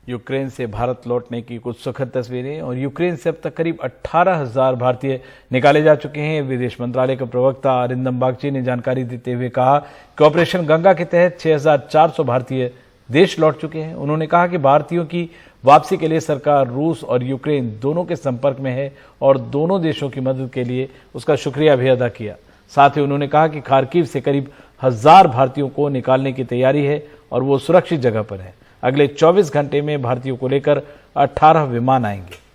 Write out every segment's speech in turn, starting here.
Ukraine से भारत लौटने की कुछ सुखद तस्वीरें। और यूक्रेन से अब तक करीब 18,000 भारतीय निकाले जा चुके हैं। विदेश मंत्रालय के प्रवक्ता अरिंदम बागची ने जानकारी देते हुए कहा कि ऑपरेशन गंगा के तहत 6,400 भारतीय देश लौट चुके हैं। उन्होंने कहा कि भारतीयों की वापसी के लिए सरकार रूस और यूक्रेन दोनों के संपर्क में है और दोनों देशों की मदद के लिए उसका शुक्रिया भी अदा किया। साथ ही उन्होंने कहा कि खार्किव से करीब 1,000 भारतीयों को निकालने की तैयारी है और वो सुरक्षित जगह पर है। अगले 24 घंटे में भारतीयों को लेकर 18 विमान आएंगे।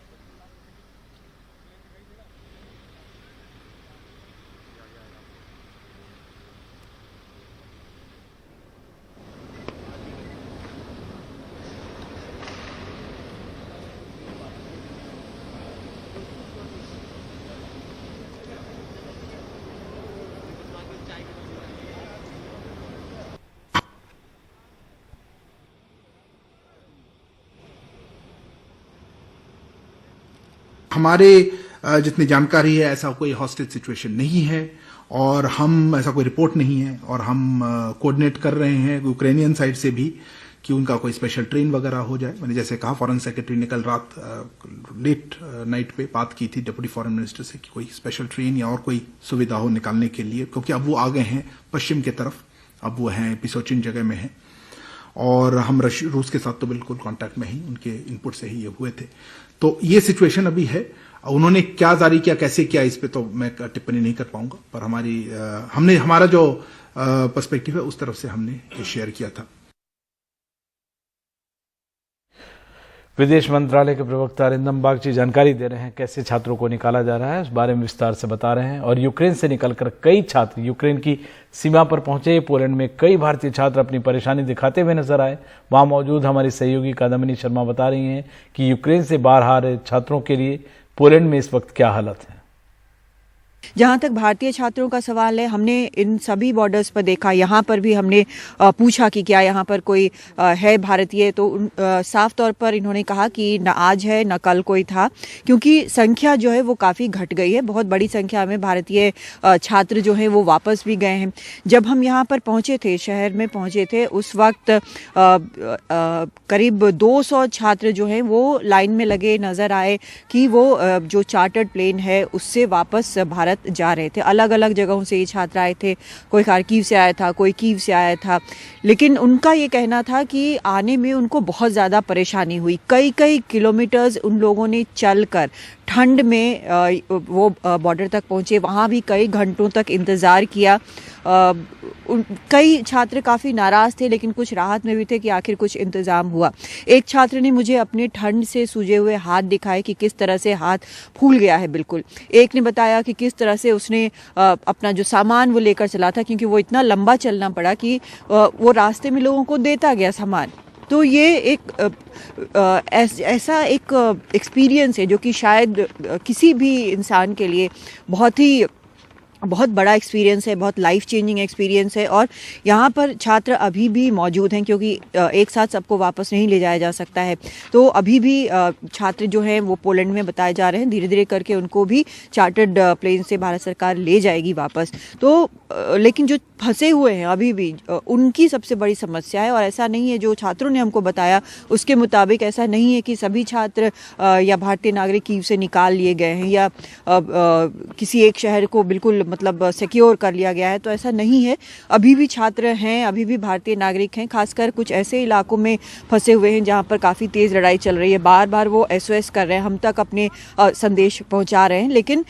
हमारे जितनी जानकारी है ऐसा कोई हॉस्टेज सिचुएशन नहीं है और हम ऐसा कोई रिपोर्ट नहीं है और हम कोऑर्डिनेट कर रहे हैं यूक्रेनियन साइड से भी कि उनका कोई स्पेशल ट्रेन वगैरह हो जाए। मैंने जैसे कहा फॉरेन सेक्रेटरी ने कल रात लेट नाइट पे बात की थी डिप्टी फॉरेन मिनिस्टर से कि कोई स्पेशल ट्रेन या और कोई सुविधा हो निकालने के लिए, क्योंकि अब वो आ गए हैं पश्चिम की तरफ, अब वो हैं पिसोचिन जगह में हैं और हम रूस के साथ तो बिल्कुल कांटेक्ट में ही, उनके इनपुट से ही ये हुए थे। तो ये सिचुएशन अभी है। उन्होंने क्या जारी किया, कैसे किया, इस पे तो मैं टिप्पणी नहीं कर पाऊंगा, पर हमने हमारा जो पर्सपेक्टिव है उस तरफ से हमने ये शेयर किया था। विदेश मंत्रालय के प्रवक्ता अरिंदम बागची जानकारी दे रहे हैं कैसे छात्रों को निकाला जा रहा है, उस बारे में विस्तार से बता रहे हैं। और यूक्रेन से निकलकर कई छात्र यूक्रेन की सीमा पर पहुंचे। पोलैंड में कई भारतीय छात्र अपनी परेशानी दिखाते हुए नजर आए। वहां मौजूद हमारी सहयोगी कादम्बिनी शर्मा बता रही हैं कि यूक्रेन से बाहर आ रहे छात्रों के लिए पोलैंड में इस वक्त क्या हालत है। जहाँ तक भारतीय छात्रों का सवाल है, हमने इन सभी बॉर्डर्स पर देखा, यहाँ पर भी हमने पूछा कि क्या यहाँ पर कोई है भारतीय, तो साफ तौर पर इन्होंने कहा कि न आज है न कल कोई था, क्योंकि संख्या जो है वो काफ़ी घट गई है। बहुत बड़ी संख्या में भारतीय छात्र जो हैं वो वापस भी गए हैं। जब हम यहाँ पर पहुँचे थे, शहर में पहुँचे थे, उस वक्त करीब 200 छात्र जो हैं वो लाइन में लगे नज़र आए कि वो जो चार्टर्ड प्लेन है उससे वापस भारत जा रहे थे। अलग अलग जगहों से ये छात्र आए थे, कोई खार्किव से आया था, कोई कीव से आया था, लेकिन उनका ये कहना था कि आने में उनको बहुत ज़्यादा परेशानी हुई। कई किलोमीटर्स उन लोगों ने चलकर ठंड में वो बॉर्डर तक पहुँचे, वहाँ भी कई घंटों तक इंतज़ार किया। कई छात्र काफ़ी नाराज़ थे, लेकिन कुछ राहत में भी थे कि आखिर कुछ इंतज़ाम हुआ। एक छात्र ने मुझे अपने ठंड से सूजे हुए हाथ दिखाए कि किस तरह से हाथ फूल गया है बिल्कुल। एक ने बताया कि किस तरह से उसने अपना जो सामान वो लेकर चला था, क्योंकि वो इतना लंबा चलना पड़ा कि वो रास्ते में लोगों को देता गया सामान। तो ये एक ऐसा एक एक्सपीरियंस है जो कि शायद किसी भी इंसान के लिए बहुत बड़ा एक्सपीरियंस है, बहुत लाइफ चेंजिंग एक्सपीरियंस है। और यहाँ पर छात्र अभी भी मौजूद हैं, क्योंकि एक साथ सबको वापस नहीं ले जाया जा सकता है। तो अभी भी छात्र जो हैं वो पोलैंड में बताए जा रहे हैं। धीरे धीरे करके उनको भी चार्टर्ड प्लेन से भारत सरकार ले जाएगी वापस। तो लेकिन जो फंसे हुए हैं अभी भी, उनकी सबसे बड़ी समस्या है। और ऐसा नहीं है, जो छात्रों ने हमको बताया उसके मुताबिक ऐसा नहीं है कि सभी छात्र या भारतीय नागरिक कीव से निकाल लिए गए हैं या किसी एक शहर को बिल्कुल मतलब सिक्योर कर लिया गया है, तो ऐसा नहीं है। अभी भी छात्र हैं, अभी भी भारतीय नागरिक हैं। खासकर कुछ ऐसे इलाकों में फंसे हुए हैं जहां पर काफ़ी तेज़ लड़ाई चल रही है। बार बार वो SOS कर रहे हैं, हम तक अपने संदेश पहुंचा रहे हैं, लेकिन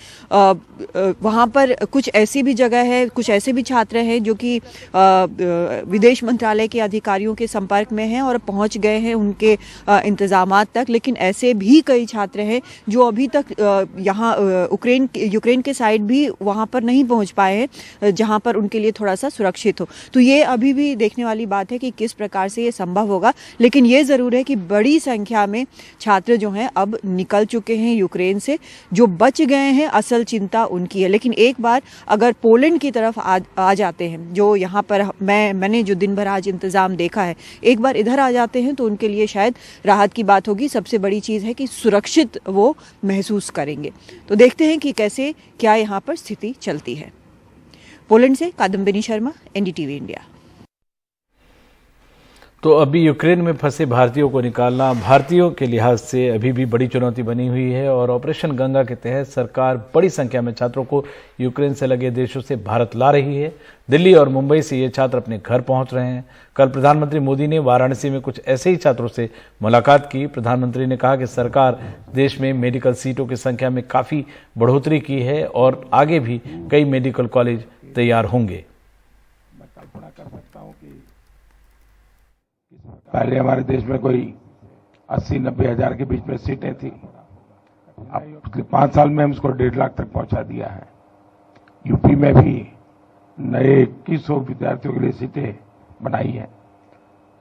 वहां पर कुछ ऐसी भी जगह है, कुछ ऐसे भी छात्र हैं जो कि विदेश मंत्रालय के अधिकारियों के संपर्क में हैं और पहुंच गए हैं उनके इंतजामात तक। लेकिन ऐसे भी कई छात्र हैं जो अभी तक यहाँ यूक्रेन के साइड भी वहाँ पर नहीं पहुँच पाए हैं, जहाँ पर उनके लिए थोड़ा सा सुरक्षित हो। तो ये अभी भी देखने वाली बात है कि किस प्रकार से ये संभव होगा। लेकिन ये ज़रूर है कि बड़ी संख्या में छात्र जो हैं अब निकल चुके हैं यूक्रेन से। जो बच गए हैं, असल चिंता उनकी है। लेकिन एक बार अगर पोलैंड की तरफ आ जाते हैं, जो यहाँ पर मैंने जो दिन भर आज इंतज़ाम देखा है, एक बार इधर आ जाते हैं तो उनके लिए शायद राहत की बात होगी। सबसे बड़ी चीज़ है कि सुरक्षित वो महसूस करेंगे। तो देखते हैं कि कैसे क्या यहाँ पर स्थिति चलती है। पोलैंड से कादम्बिनी शर्मा, NDTV इंडिया। तो अभी यूक्रेन में फंसे भारतीयों को निकालना भारतीयों के लिहाज से अभी भी बड़ी चुनौती बनी हुई है और ऑपरेशन गंगा के तहत सरकार बड़ी संख्या में छात्रों को यूक्रेन से लगे देशों से भारत ला रही है। दिल्ली और मुंबई से ये छात्र अपने घर पहुंच रहे हैं। कल प्रधानमंत्री मोदी ने वाराणसी में कुछ ऐसे ही छात्रों से मुलाकात की। प्रधानमंत्री ने कहा कि सरकार देश में मेडिकल सीटों की संख्या में काफी बढ़ोतरी की है और आगे भी कई मेडिकल कॉलेज तैयार होंगे। पहले हमारे देश में कोई 80-90 हजार के बीच में सीटें थी। अब पिछले 5 साल में हम उसको 1.5 लाख तक पहुंचा दिया है। यूपी में भी नए 2100 विद्यार्थियों के लिए सीटें बनाई हैं।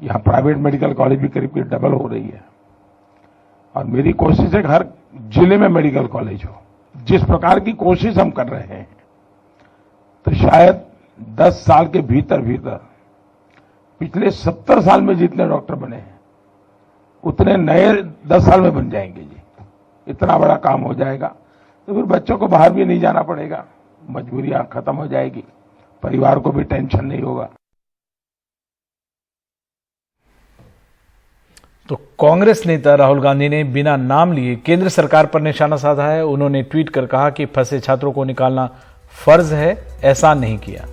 यहाँ प्राइवेट मेडिकल कॉलेज भी करीब करीब डबल हो रही है और मेरी कोशिश है कि हर जिले में मेडिकल कॉलेज हो। जिस प्रकार की कोशिश हम कर रहे हैं तो शायद 10 साल के भीतर पिछले 70 साल में जितने डॉक्टर बने हैं उतने नए 10 साल में बन जाएंगे जी। इतना बड़ा काम हो जाएगा तो फिर बच्चों को बाहर भी नहीं जाना पड़ेगा, मजबूरियां खत्म हो जाएगी, परिवार को भी टेंशन नहीं होगा। तो कांग्रेस नेता राहुल गांधी ने बिना नाम लिए केंद्र सरकार पर निशाना साधा है। उन्होंने ट्वीट कर कहा कि फंसे छात्रों को निकालना फर्ज है, ऐसा नहीं किया।